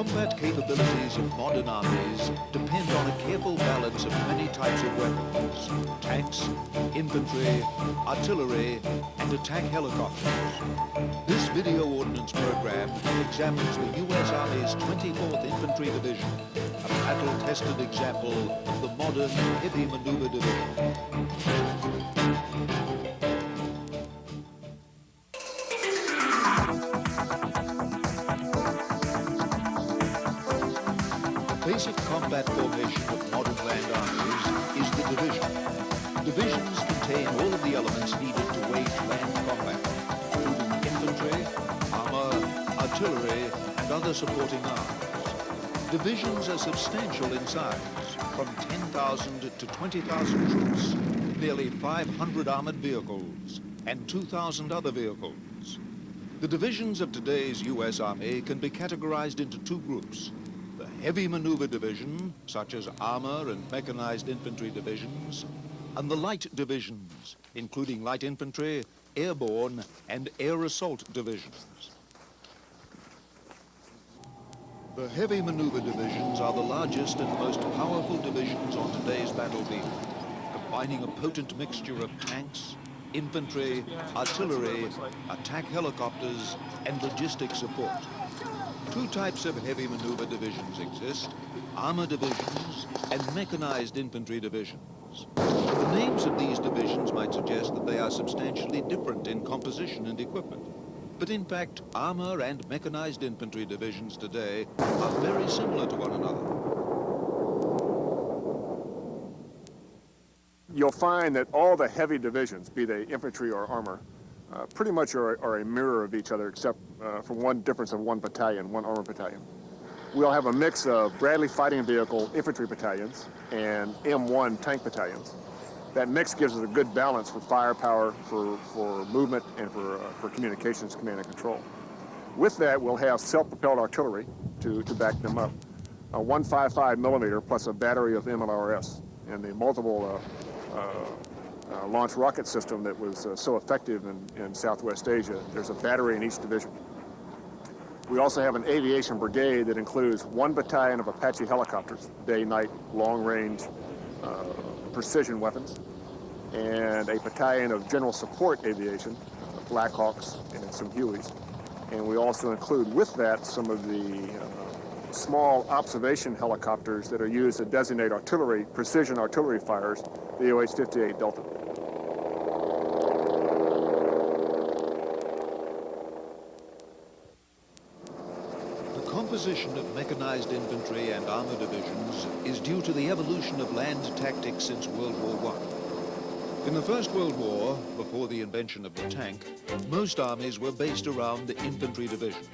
combat capabilities of modern armies depend on a careful balance of many types of weapons: tanks, infantry, artillery, and attack helicopters. This video ordnance program examines the U.S. Army's 24th Infantry Division, a battle-tested example of the modern heavy maneuver division. Basic combat formation of modern land armies is the division. Divisions contain all of the elements needed to wage land combat, including infantry, armor, artillery, and other supporting arms. Divisions are substantial in size, from 10,000 to 20,000 troops, nearly 500 armored vehicles, and 2,000 other vehicles. The divisions of today's U.S. Army can be categorized into two groups: the heavy maneuver division, such as armor and mechanized infantry divisions, and the light divisions, including light infantry, airborne, and air assault divisions. The heavy maneuver divisions are the largest and most powerful divisions on today's battlefield, combining a potent mixture of tanks, infantry, artillery, attack helicopters, and logistic support. Two types of heavy maneuver divisions exist: armor divisions and mechanized infantry divisions. The names of these divisions might suggest that they are substantially different in composition and equipment. But in fact, armor and mechanized infantry divisions today are very similar to one another. You'll find that all the heavy divisions, be they infantry or armor, pretty much are a mirror of each other, except for one difference of one battalion, one armor battalion. We'll have a mix of Bradley fighting vehicle infantry battalions and M1 tank battalions. That mix gives us a good balance for firepower, for movement, and for communications, command and control. With that, we'll have self-propelled artillery to back them up. A 155 millimeter plus a battery of MLRS, and the multiple launch rocket system that was so effective in Southwest Asia. There's a battery in each division. We also have an aviation brigade that includes one battalion of Apache helicopters, day, night, long-range precision weapons, and a battalion of general support aviation, Blackhawks and some Hueys. And we also include with that some of the small observation helicopters that are used to designate artillery, precision artillery fires, the OH-58 Delta. The composition of mechanized infantry and armor divisions is due to the evolution of land tactics since World War I. In the First World War, before the invention of the tank, most armies were based around the infantry divisions.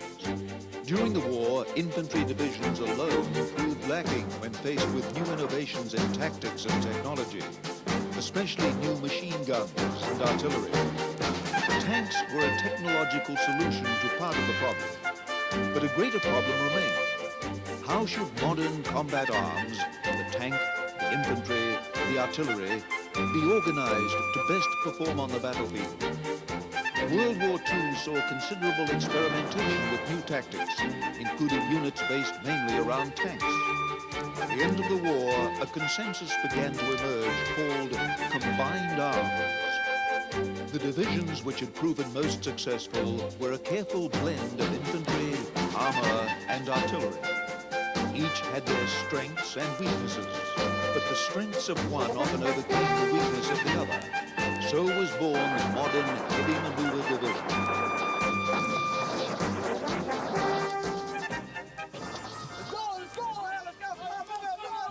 During the war, infantry divisions alone proved lacking when faced with new innovations in tactics and technology, especially new machine guns and artillery. Tanks were a technological solution to part of the problem, but a greater problem remained. How should modern combat arms, the tank, the infantry, the artillery, be organized to best perform on the battlefield? World War II saw considerable experimentation with new tactics, including units based mainly around tanks. At the end of the war, a consensus began to emerge called combined arms. The divisions which had proven most successful were a careful blend of infantry, armor, and artillery. Each had their strengths and weaknesses, but the strengths of one often overcame the weakness of the other. So was born the modern heavy maneuver division.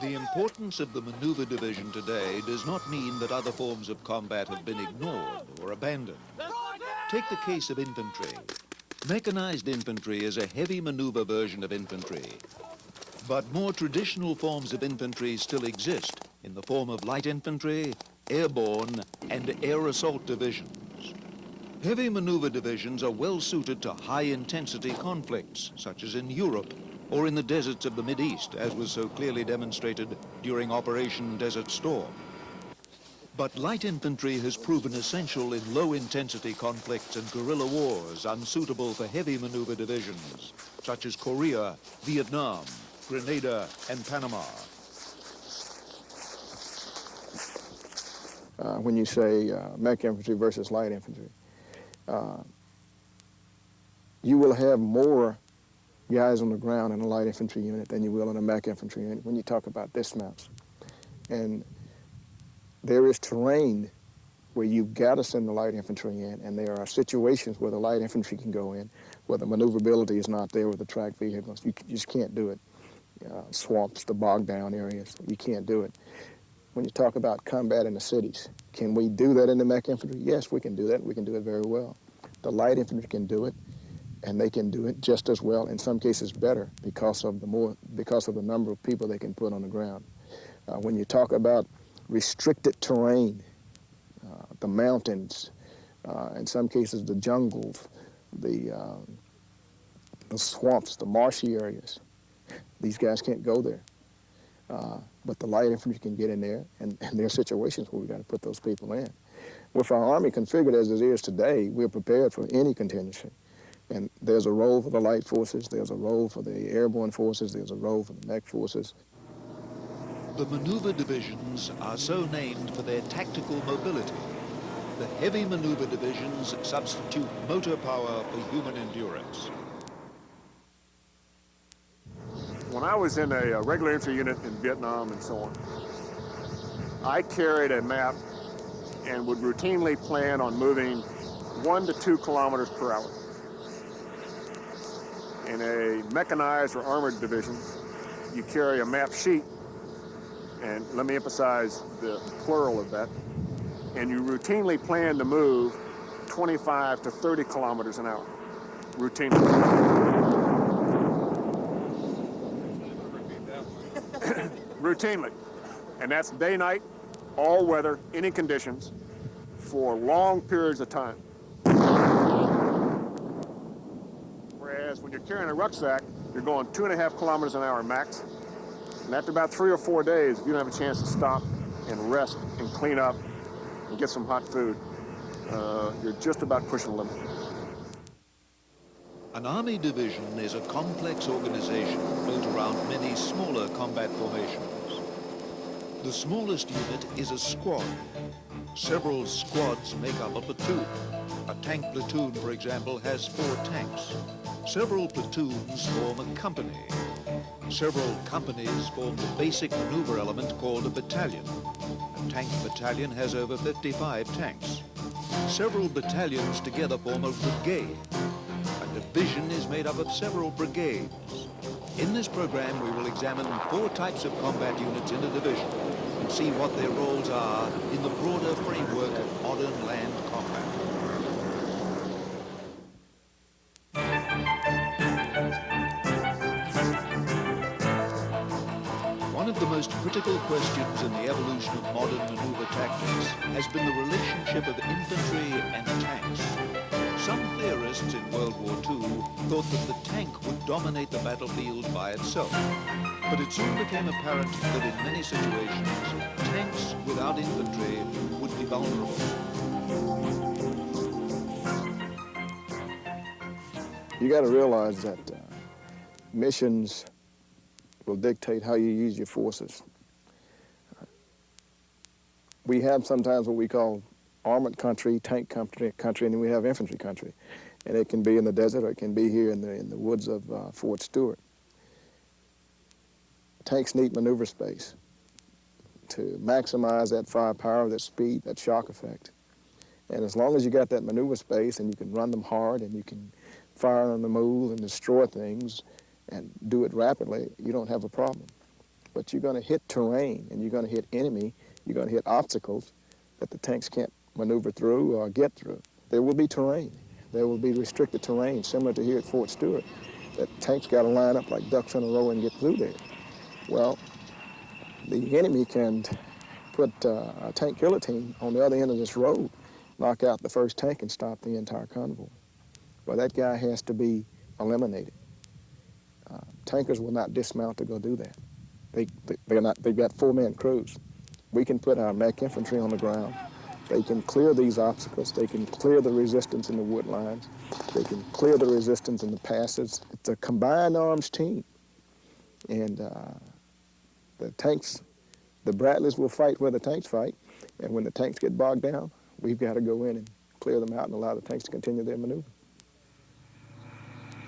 The importance of the maneuver division today does not mean that other forms of combat have been ignored or abandoned. Take the case of infantry. Mechanized infantry is a heavy maneuver version of infantry. But more traditional forms of infantry still exist in the form of light infantry, airborne, and air assault divisions. Heavy maneuver divisions are well suited to high-intensity conflicts, such as in Europe or in the deserts of the Mideast, as was so clearly demonstrated during Operation Desert Storm. But light infantry has proven essential in low-intensity conflicts and guerrilla wars, unsuitable for heavy maneuver divisions. such as Korea, Vietnam, Grenada, and Panama. When you say mech infantry versus light infantry, you will have more guys on the ground in a light infantry unit than you will in a mech infantry unit when you talk about dismounts. And there is terrain where you've got to send the light infantry in, and there are situations where the light infantry can go in, where the maneuverability is not there with the tracked vehicles. You just can't do it. Swamps, the bogged down areas, you can't do it. When you talk about combat in the cities, can we do that in the mech infantry? Yes, we can do that. We can do it very well. The light infantry can do it, and they can do it just as well, in some cases better, because of the number of people they can put on the ground. When you talk about restricted terrain, the mountains, in some cases the jungles, the swamps, the marshy areas, these guys can't go there. But the light infantry can get in there, and there are situations where we've got to put those people in. With our Army configured as it is today, we're prepared for any contingency. And there's a role for the light forces, there's a role for the airborne forces, there's a role for the mech forces. The maneuver divisions are so named for their tactical mobility. The heavy maneuver divisions substitute motor power for human endurance. When I was in a regular infantry unit in Vietnam and so on, I carried a map and would routinely plan on moving 1 to 2 kilometers per hour. In a mechanized or armored division, you carry a map sheet, and let me emphasize the plural of that, and you routinely plan to move 25 to 30 kilometers an hour, routinely. Routinely. And that's day, night, all weather, any conditions, for long periods of time. Whereas when you're carrying a rucksack, you're going 2.5 kilometers an hour max. And after about 3 or 4 days, if you don't have a chance to stop and rest and clean up and get some hot food, you're just about pushing the limit. An army division is a complex organization built around many smaller combat formations. The smallest unit is a squad. Several squads make up a platoon. A tank platoon, for example, has 4 tanks. Several platoons form a company. Several companies form the basic maneuver element called a battalion. A tank battalion has over 55 tanks. Several battalions together form a brigade. A division is made up of several brigades. In this program, we will examine 4 types of combat units in a division and see what their roles are in the broader framework of modern land combat. One of the most critical questions in the evolution of modern maneuver tactics has been the relationship of infantry and tanks. Some theorists in World War II thought that the tank would dominate the battlefield by itself. But it soon became apparent that in many situations, tanks without infantry would be vulnerable. You got to realize that missions will dictate how you use your forces. We have sometimes what we call armored country, tank country, and then we have infantry country. And it can be in the desert, or it can be here in the woods of Fort Stewart. Tanks need maneuver space to maximize that firepower, that speed, that shock effect. And as long as you got that maneuver space and you can run them hard and you can fire on the move and destroy things and do it rapidly, you don't have a problem. But you're going to hit terrain and you're going to hit enemy, you're going to hit obstacles that the tanks can't maneuver through or get through. There will be terrain. There will be restricted terrain, similar to here at Fort Stewart, that tanks got to line up like ducks in a row and get through there. Well, the enemy can put a tank killer team on the other end of this road, knock out the first tank and stop the entire convoy. Well, that guy has to be eliminated. Tankers will not dismount to go do that. They've got 4-man crews. We can put our mech infantry on the ground They can clear these obstacles. They can clear the resistance in the wood lines. They can clear the resistance in the passes. It's a combined arms team. And the tanks, the Bradleys will fight where the tanks fight. And when the tanks get bogged down, we've got to go in and clear them out and allow the tanks to continue their maneuver.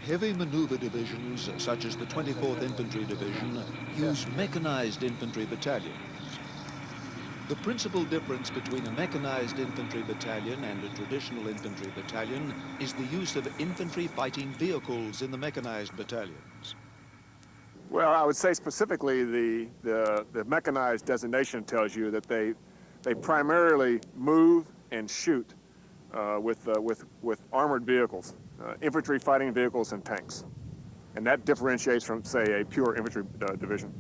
Heavy maneuver divisions, such as the 24th Infantry Division, use mechanized infantry battalions. The principal difference between a mechanized infantry battalion and a traditional infantry battalion is the use of infantry fighting vehicles in the mechanized battalions. Well, I would say specifically the mechanized designation tells you that they primarily move and shoot with armored vehicles, infantry fighting vehicles and tanks. And that differentiates from, say, a pure infantry division.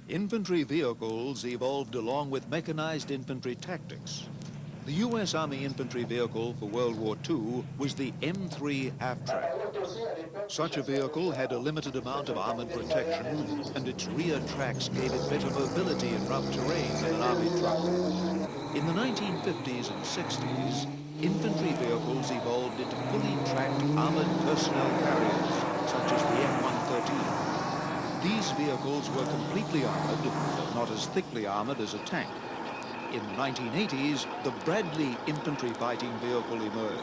Infantry vehicles evolved along with mechanized infantry tactics. The U.S. Army infantry vehicle for World War II was the M3 half-track. Such a vehicle had a limited amount of armored protection, and its rear tracks gave it better mobility in rough terrain than an army truck. In the 1950s and 60s, infantry vehicles evolved into fully tracked armored personnel carriers, such as the M113. These vehicles were completely armored, but not as thickly armored as a tank. In the 1980s, the Bradley infantry fighting vehicle emerged.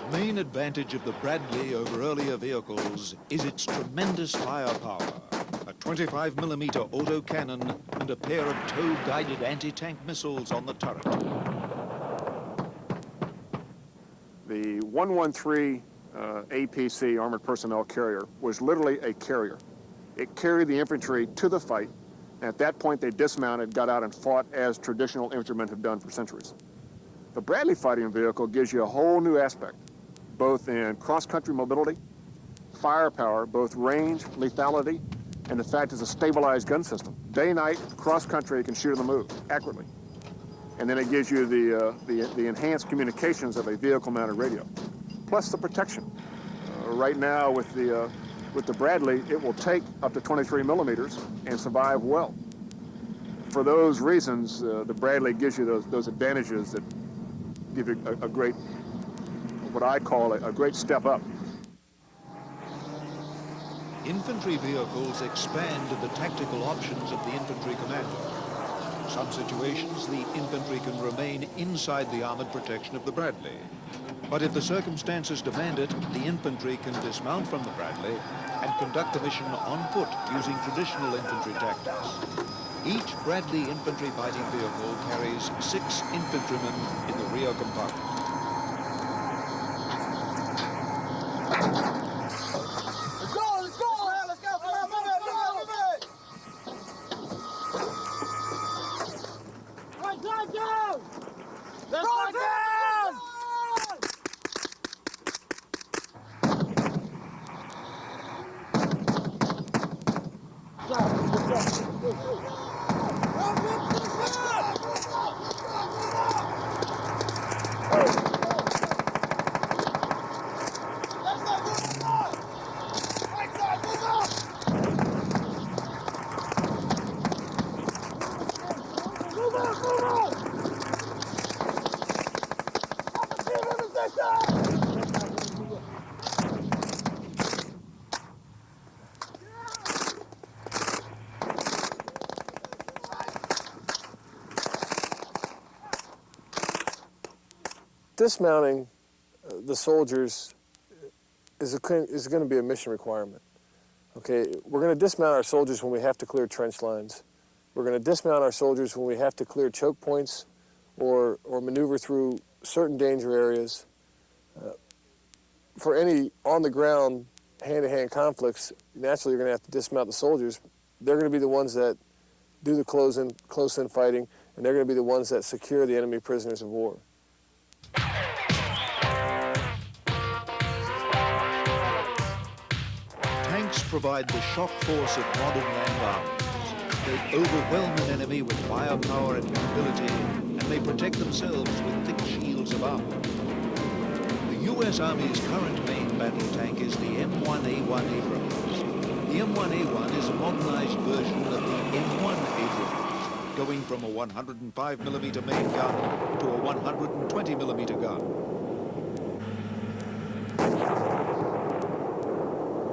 The main advantage of the Bradley over earlier vehicles is its tremendous firepower, a 25mm autocannon and a pair of tow-guided anti-tank missiles on the turret. The 113 APC, Armored Personnel Carrier, was literally a carrier. It carried the infantry to the fight. And at that point, they dismounted, got out, and fought as traditional infantrymen have done for centuries. The Bradley fighting vehicle gives you a whole new aspect, both in cross-country mobility, firepower, both range, lethality, and the fact it's a stabilized gun system. Day, night, cross-country, it can shoot on the move accurately. And then it gives you the enhanced communications of a vehicle-mounted radio, plus the protection. Right now, with the Bradley, it will take up to 23mm and survive well. For those reasons, the Bradley gives you those advantages that give you a great, what I call a great step up. Infantry vehicles expand the tactical options of the infantry commander. In some situations, the infantry can remain inside the armored protection of the Bradley. But if the circumstances demand it, the infantry can dismount from the Bradley and conduct the mission on foot using traditional infantry tactics. Each Bradley infantry fighting vehicle carries 6 infantrymen in the rear compartment. Let's go, let's go! Let's go! Come on, move it! Right side down! Left side down! Dismounting the soldiers is going to be a mission requirement. Okay, we're going to dismount our soldiers when we have to clear trench lines. We're going to dismount our soldiers when we have to clear choke points or maneuver through certain danger areas. For any on-the-ground hand-to-hand conflicts, naturally you're going to have to dismount the soldiers. They're going to be the ones that do the close-in fighting, and they're going to be the ones that secure the enemy prisoners of war. Tanks provide the shock force of modern land armies. They overwhelm an enemy with firepower and mobility, and they protect themselves with thick shields of armor. The U.S. Army's current main battle tank is the M1A1 Abrams. The M1A1 is a modernized version of the M1 Abrams, going from a 105mm main gun to a 120mm gun.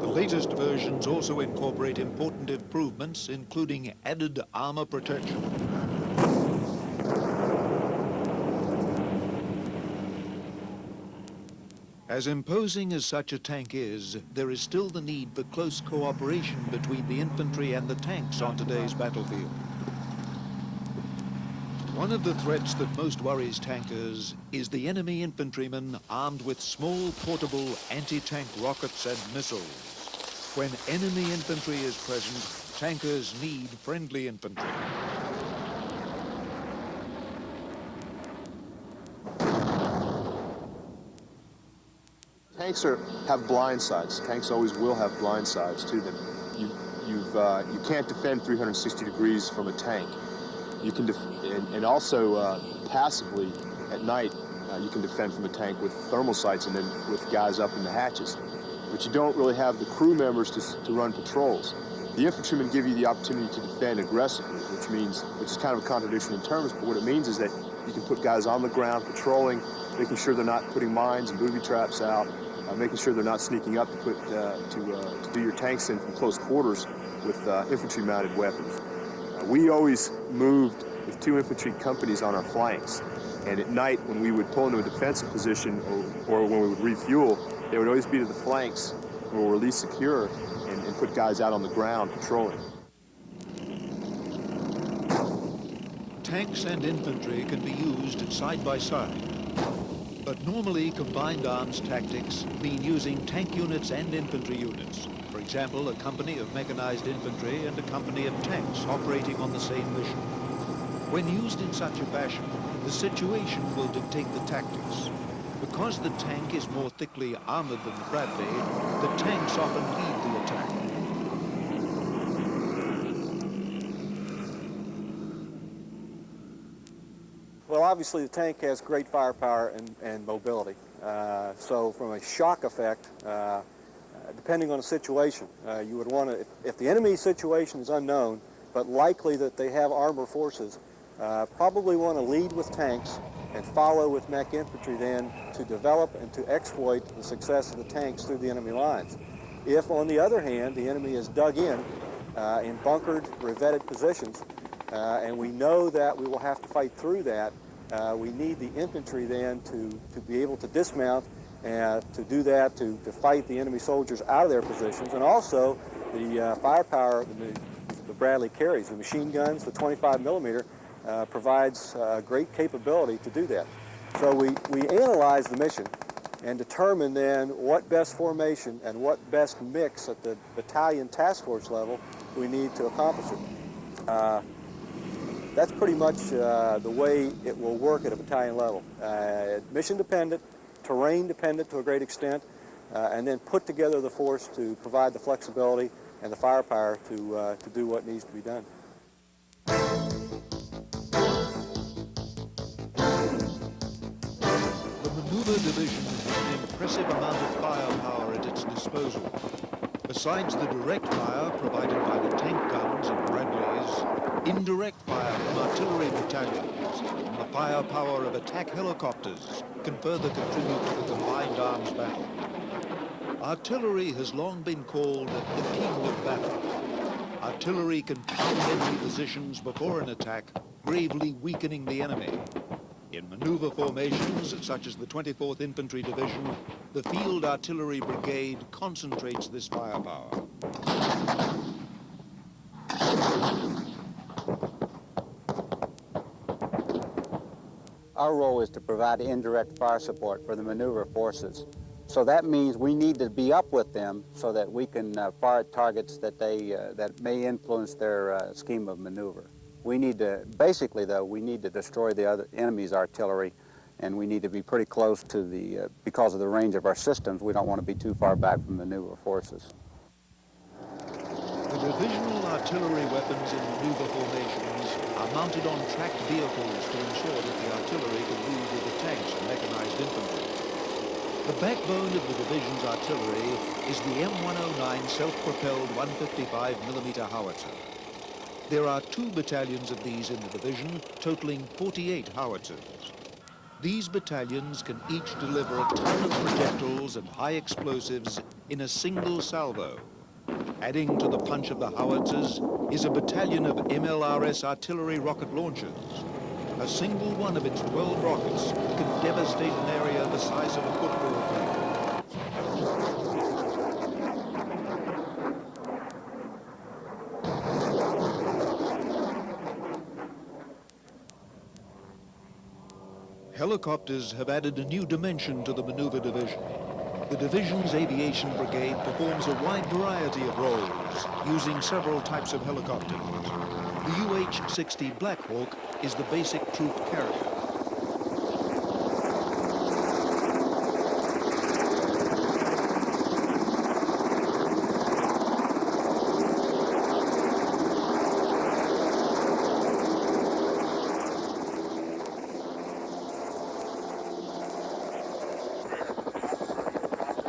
The latest versions also incorporate important improvements, including added armor protection. As imposing as such a tank is, there is still the need for close cooperation between the infantry and the tanks on today's battlefield. One of the threats that most worries tankers is the enemy infantrymen armed with small portable anti-tank rockets and missiles. When enemy infantry is present, tankers need friendly infantry. Tanks have blind sides. Tanks always will have blind sides to them. You can't defend 360 degrees from a tank. You can and also passively at night you can defend from a tank with thermal sights and then with guys up in the hatches. But you don't really have the crew members to run patrols. The infantrymen give you the opportunity to defend aggressively, which is kind of a contradiction in terms, but what it means is that you can put guys on the ground patrolling, making sure they're not putting mines and booby traps out, making sure they're not sneaking up to do your tanks in from close quarters with infantry-mounted weapons. We always moved with 2 infantry companies on our flanks, and at night when we would pull into a defensive position or when we would refuel, they would always be to the flanks where we're least secure and put guys out on the ground patrolling. Tanks and infantry can be used side by side. But normally, combined arms tactics mean using tank units and infantry units. For example, a company of mechanized infantry and a company of tanks operating on the same mission. When used in such a fashion, the situation will dictate the tactics. Because the tank is more thickly armored than the Bradley, the tanks often lead the attack. Well, obviously the tank has great firepower and mobility. So from a shock effect, depending on the situation, you would want to, if the enemy situation is unknown, but likely that they have armor forces, probably want to lead with tanks and follow with mech infantry then to develop and to exploit the success of the tanks through the enemy lines. If, on the other hand, the enemy is dug in bunkered, revetted positions, and we know that we will have to fight through that, we need the infantry then to be able to dismount and to do that, to fight the enemy soldiers out of their positions, and also the firepower the Bradley carries, the machine guns, the 25mm, provides great capability to do that. So we analyze the mission and determine then what best formation and what best mix at the battalion task force level we need to accomplish it. That's pretty much the way it will work at a battalion level. Mission dependent, terrain dependent to a great extent, and then put together the force to provide the flexibility and the firepower to do what needs to be done. The maneuver division has an impressive amount of firepower at its disposal. Besides the direct fire provided by the tank guns and Bradleys, indirect fire from artillery battalions and the firepower of attack helicopters can further contribute to the combined arms battle. Artillery has long been called the king of battle. Artillery can pound enemy positions before an attack, gravely weakening the enemy. In maneuver formations, such as the 24th Infantry Division, the Field Artillery Brigade concentrates this firepower. Our role is to provide indirect fire support for the maneuver forces. So that means we need to be up with them so that we can fire at targets that that may influence their scheme of maneuver. We need to, basically though, we need to destroy the other enemy's artillery, and we need to be pretty close to the, because of the range of our systems, we don't want to be too far back from maneuver forces. The divisional artillery weapons in maneuver formations are mounted on tracked vehicles to ensure that the artillery can move with the tanks and mechanized infantry. The backbone of the division's artillery is the M109 self-propelled 155mm howitzer. There are 2 battalions of these in the division, totaling 48 howitzers. These battalions can each deliver a ton of projectiles and high explosives in a single salvo. Adding to the punch of the howitzers is a battalion of MLRS artillery rocket launchers. A single one of its 12 rockets can devastate an area the size of a football field. Helicopters have added a new dimension to the maneuver division. The division's aviation brigade performs a wide variety of roles, using several types of helicopters. The UH-60 Black Hawk is the basic troop carrier.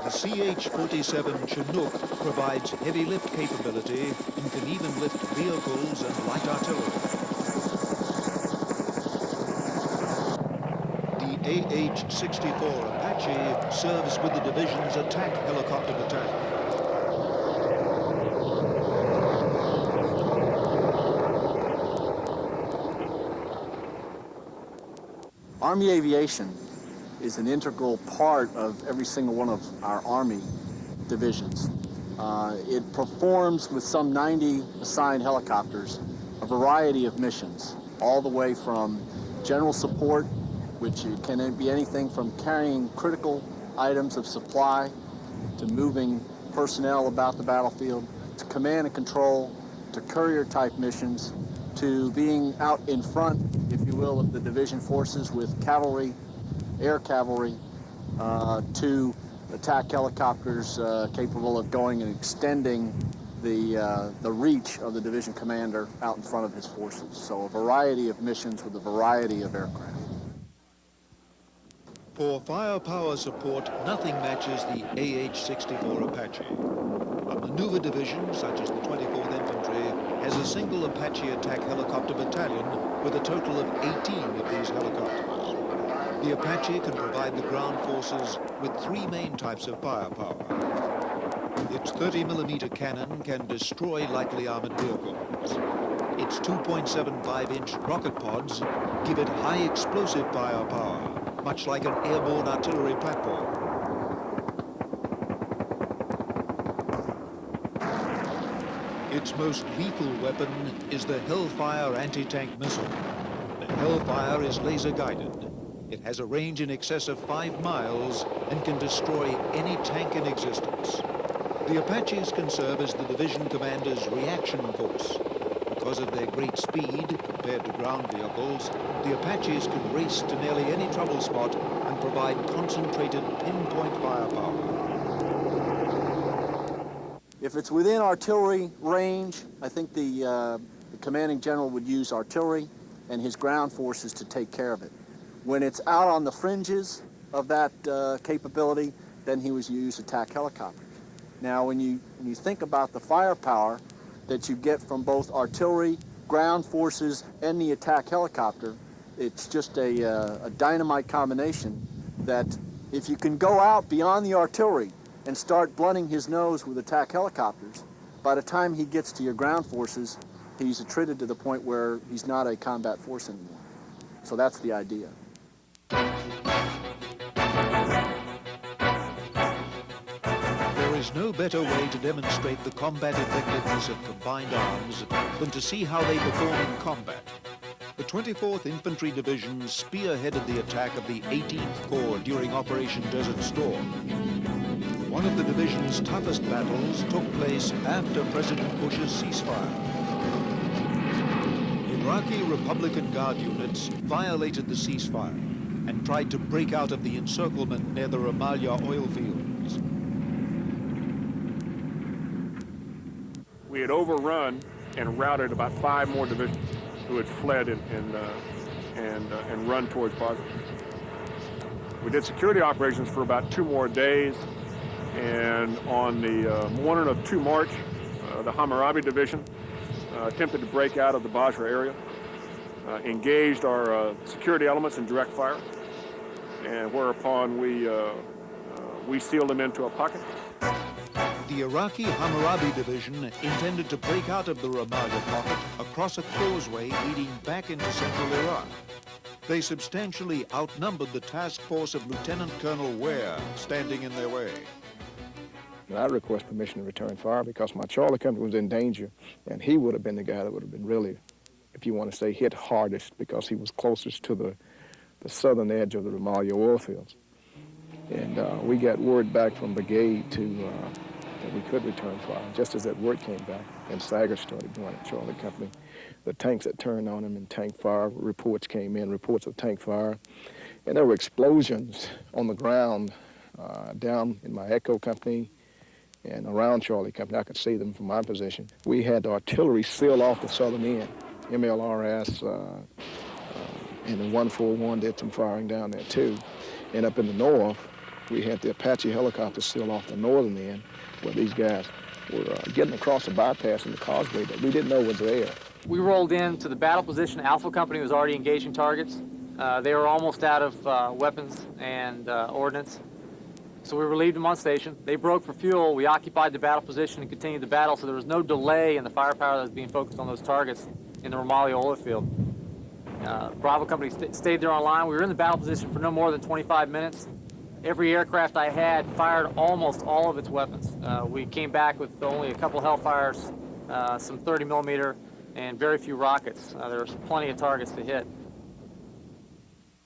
The CH-47 Chinook provides heavy lift capability and can even lift vehicles and light artillery. The AH-64 Apache serves with the division's attack helicopter battalion. Army aviation is an integral part of every single one of our Army divisions. It performs with some 90 assigned helicopters a variety of missions, all the way from general support, which can be anything from carrying critical items of supply to moving personnel about the battlefield, to command and control, to courier type missions, to being out in front, if you will, of the division forces with cavalry, air cavalry, to attack helicopters capable of going and extending the reach of the division commander out in front of his forces. So a variety of missions with a variety of aircraft. For firepower support, nothing matches the AH-64 Apache. A maneuver division, such as the 24th Infantry, has a single Apache attack helicopter battalion with a total of 18 of these helicopters. The Apache can provide the ground forces with 3 main types of firepower. Its 30mm cannon can destroy lightly armored vehicles. Its 2.75-inch rocket pods give it high explosive firepower, much like an airborne artillery platform. Its most lethal weapon is the Hellfire anti-tank missile. The Hellfire is laser-guided. It has a range in excess of 5 miles and can destroy any tank in existence. The Apaches can serve as the division commander's reaction force. Because of their great speed compared to ground vehicles, the Apaches can race to nearly any trouble spot and provide concentrated pinpoint firepower. If it's within artillery range, I think the commanding general would use artillery and his ground forces to take care of it. When it's out on the fringes of that capability, then he was use attack helicopters. Now, when you think about the firepower that you get from both artillery, ground forces, and the attack helicopter, it's just a dynamite combination that if you can go out beyond the artillery and start blunting his nose with attack helicopters, by the time he gets to your ground forces, he's attrited to the point where he's not a combat force anymore. So that's the idea. There is no better way to demonstrate the combat effectiveness of combined arms than to see how they perform in combat. The 24th Infantry Division spearheaded the attack of the 18th Corps during Operation Desert Storm. One of the division's toughest battles took place after President Bush's ceasefire. Iraqi Republican Guard units violated the ceasefire and tried to break out of the encirclement near the Ramallah oil fields. We had overrun and routed about 5 more divisions who had fled and run towards Basra. We did security operations for about 2 more days, and on the morning of 2 March, the Hammurabi Division attempted to break out of the Basra area, engaged our security elements in direct fire, and whereupon we sealed them into a pocket. The Iraqi Hammurabi division intended to break out of the Ramallah pocket across a causeway leading back into central Iraq. They substantially outnumbered the task force of Lieutenant Colonel Ware standing in their way. I request permission to return fire because my Charlie company was in danger, and he would have been the guy that would have been really, if you want to say, hit hardest because he was closest to the southern edge of the Ramallah oil fields. And we got word back from brigade that we could return fire. Just as that word came back, and Sager started going at Charlie company, the tanks that turned on him and tank fire reports came in, reports of tank fire, and there were explosions on the ground down in my Echo company and around Charlie company. I could see them from my position. We had artillery seal off the southern end. MLRS and the 141 did some firing down there too. And up in the north, we had the Apache helicopter seal off the northern end where these guys were getting across the bypass in the causeway that we didn't know was there. We rolled into the battle position. Alpha Company was already engaging targets. They were almost out of weapons and ordnance. So we relieved them on station. They broke for fuel. We occupied the battle position and continued the battle, so there was no delay in the firepower that was being focused on those targets in the Ramallah oil field. Bravo Company stayed there on line. We were in the battle position for no more than 25 minutes. Every aircraft I had fired almost all of its weapons. We came back with only a couple Hellfires, some 30 millimeter, and very few rockets. There was plenty of targets to hit.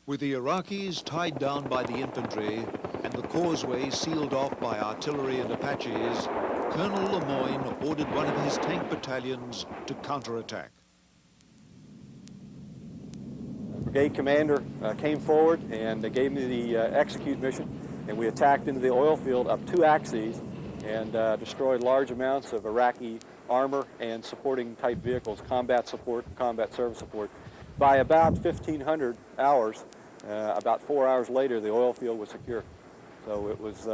With the Iraqis tied down by the infantry and the causeway sealed off by artillery and Apaches, Colonel Lemoyne ordered one of his tank battalions to counterattack. Brigade commander came forward and gave me the execute mission, and we attacked into the oil field up 2 axes and destroyed large amounts of Iraqi armor and supporting type vehicles, combat support, combat service support. By about 1,500 hours, about 4 hours later, the oil field was secure. So it was,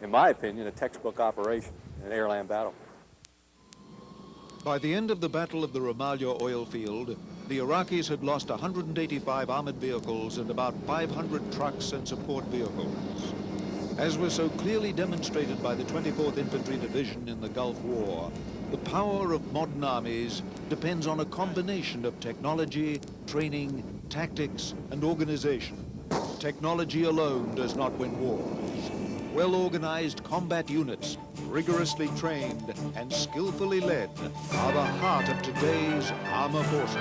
in my opinion, a textbook operation, an air-land battle. By the end of the Battle of the Ramallah oil field, the Iraqis had lost 185 armored vehicles and about 500 trucks and support vehicles. As was so clearly demonstrated by the 24th Infantry Division in the Gulf War, the power of modern armies depends on a combination of technology, training, tactics, and organization. Technology alone does not win wars. Well-organized combat units, rigorously trained and skillfully led, are the heart of today's armor forces.